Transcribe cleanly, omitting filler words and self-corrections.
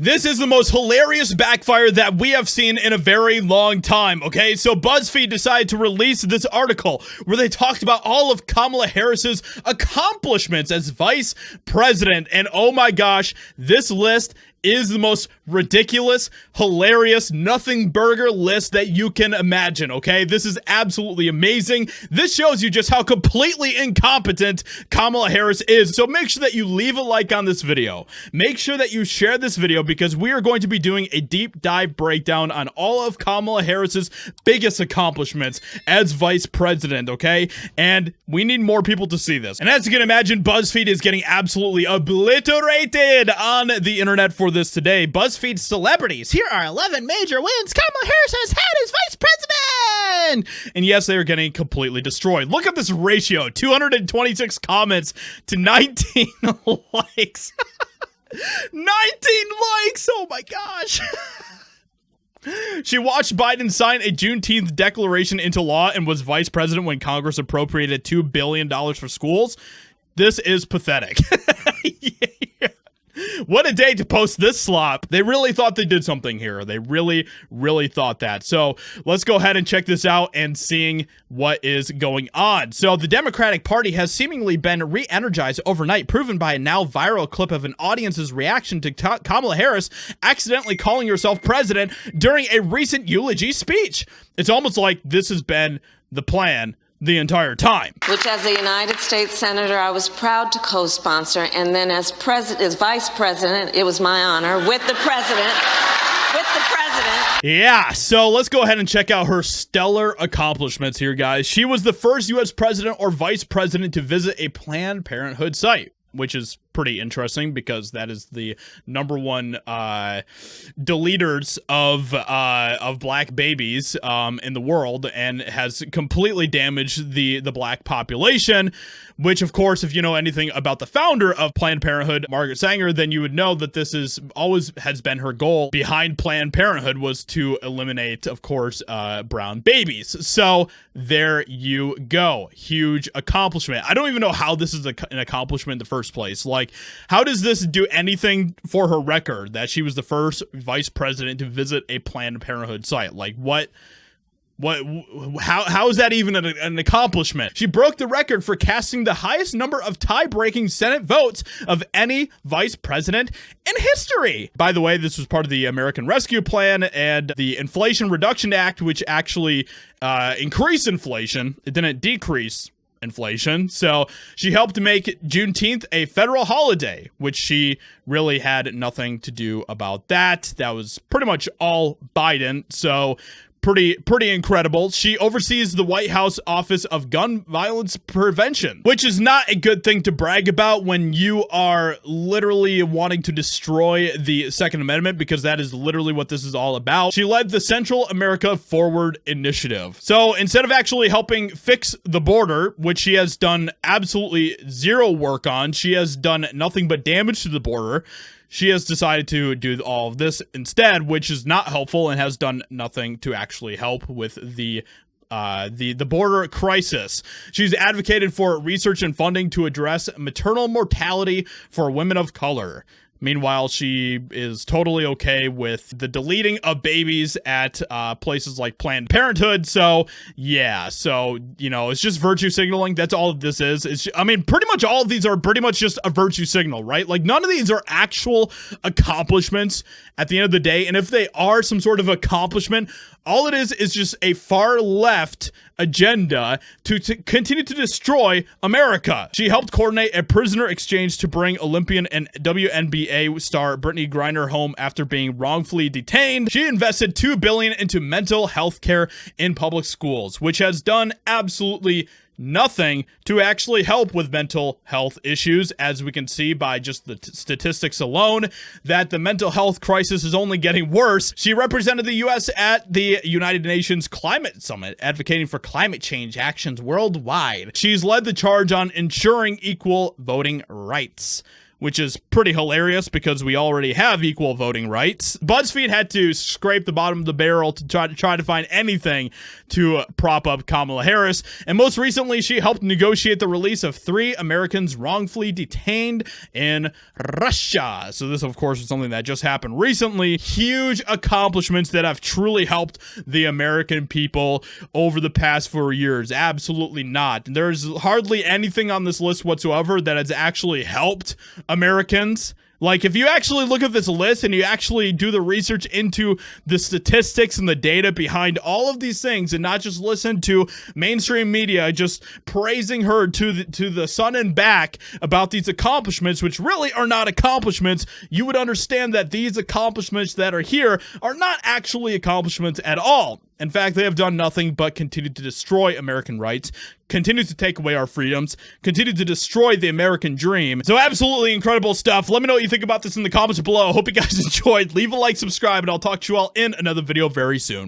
This is the most hilarious backfire that we have seen in a very long time, okay? So BuzzFeed decided to release this article where they talked about all of Kamala Harris's accomplishments as vice president. And oh my gosh, this list is the most ridiculous, hilarious, nothing burger list that you can imagine, okay? This is absolutely amazing. This shows you just how completely incompetent Kamala Harris is. So make sure that you leave a like on this video. Make sure that you share this video because we are going to be doing a deep dive breakdown on all of Kamala Harris's biggest accomplishments as vice president, okay? And we need more people to see this. And as you can imagine, BuzzFeed is getting absolutely obliterated on the internet for this today. BuzzFeed celebrities. Here are 11 major wins Kamala Harris has had as vice president. And yes, they are getting completely destroyed. Look at this ratio. 226 comments to 19 likes. 19 likes. Oh my gosh. She watched Biden sign a Juneteenth declaration into law and was vice president when Congress appropriated $2 billion for schools. This is pathetic. Yeah. What a day to post this slop. They really thought they did something here. They really thought that. So let's go ahead and check this out and seeing what is going on. So the Democratic Party has seemingly been re-energized overnight, proven by a now viral clip of an audience's reaction to Kamala Harris accidentally calling herself president during a recent eulogy speech. It's almost like this has been the plan the entire time. Which, as a United States Senator, I was proud to co-sponsor, and then as vice president, it was my honor with the president. Yeah, so let's go ahead and check out her stellar accomplishments here, guys. She was the first U.S. president or vice president to visit a Planned Parenthood site, which is pretty interesting because that is the #1 deleters of black babies in the world and has completely damaged the black population, which of course, if you know anything about the founder of Planned Parenthood, Margaret Sanger, then you would know that this is always has been her goal behind Planned Parenthood was to eliminate, of course, brown babies. So there you go. Huge accomplishment. I don't even know how this is an accomplishment in the first place. Like, how does this do anything for her record that she was the first vice president to visit a Planned Parenthood site? Like, how is that even an accomplishment? She broke the record for casting the highest number of tie-breaking Senate votes of any vice president in history. By the way, this was part of the American Rescue Plan and the Inflation Reduction Act, which actually increased inflation. It didn't decrease inflation. So she helped make Juneteenth a federal holiday, which she really had nothing to do about that. That was pretty much all Biden. So pretty incredible. She oversees the White House Office of Gun Violence Prevention, which is not a good thing to brag about when you are literally wanting to destroy the Second Amendment, because that is literally what this is all about. She led the Central America Forward Initiative. So instead of actually helping fix the border, which she has done absolutely zero work on, she has done nothing but damage to the border. She has decided to do all of this instead, which is not helpful and has done nothing to actually help with the border crisis. She's advocated for research and funding to address maternal mortality for women of color. Meanwhile, she is totally okay with the deleting of babies at places like Planned Parenthood. So, yeah. So, you know, it's just virtue signaling. That's all this is. I mean, pretty much all of these are pretty much just a virtue signal, right? Like, none of these are actual accomplishments at the end of the day. And if they are some sort of accomplishment, all it is just a far left agenda to continue to destroy America. She helped coordinate a prisoner exchange to bring Olympian and WNBA star Brittany Griner home after being wrongfully detained. She invested $2 billion into mental health care in public schools, which has done absolutely nothing to actually help with mental health issues, as we can see by just the statistics alone, that the mental health crisis is only getting worse. She represented the U.S. at the United Nations Climate Summit, advocating for climate change actions worldwide. She's led the charge on ensuring equal voting rights, which is pretty hilarious because we already have equal voting rights. BuzzFeed had to scrape the bottom of the barrel to try to find anything to prop up Kamala Harris. And most recently, she helped negotiate the release of 3 Americans wrongfully detained in Russia. So this, of course, is something that just happened recently. Huge accomplishments that have truly helped the American people over the past 4 years. Absolutely not. There's hardly anything on this list whatsoever that has actually helped Americans. Like, if you actually look at this list and you actually do the research into the statistics and the data behind all of these things and not just listen to mainstream media just praising her to the sun and back about these accomplishments, which really are not accomplishments, you would understand that these accomplishments that are here are not actually accomplishments at all. In fact, they have done nothing but continue to destroy American rights, continue to take away our freedoms, continue to destroy the American dream. So absolutely incredible stuff. Let me know what you think about this in the comments below. Hope you guys enjoyed. Leave a like, subscribe, and I'll talk to you all in another video very soon.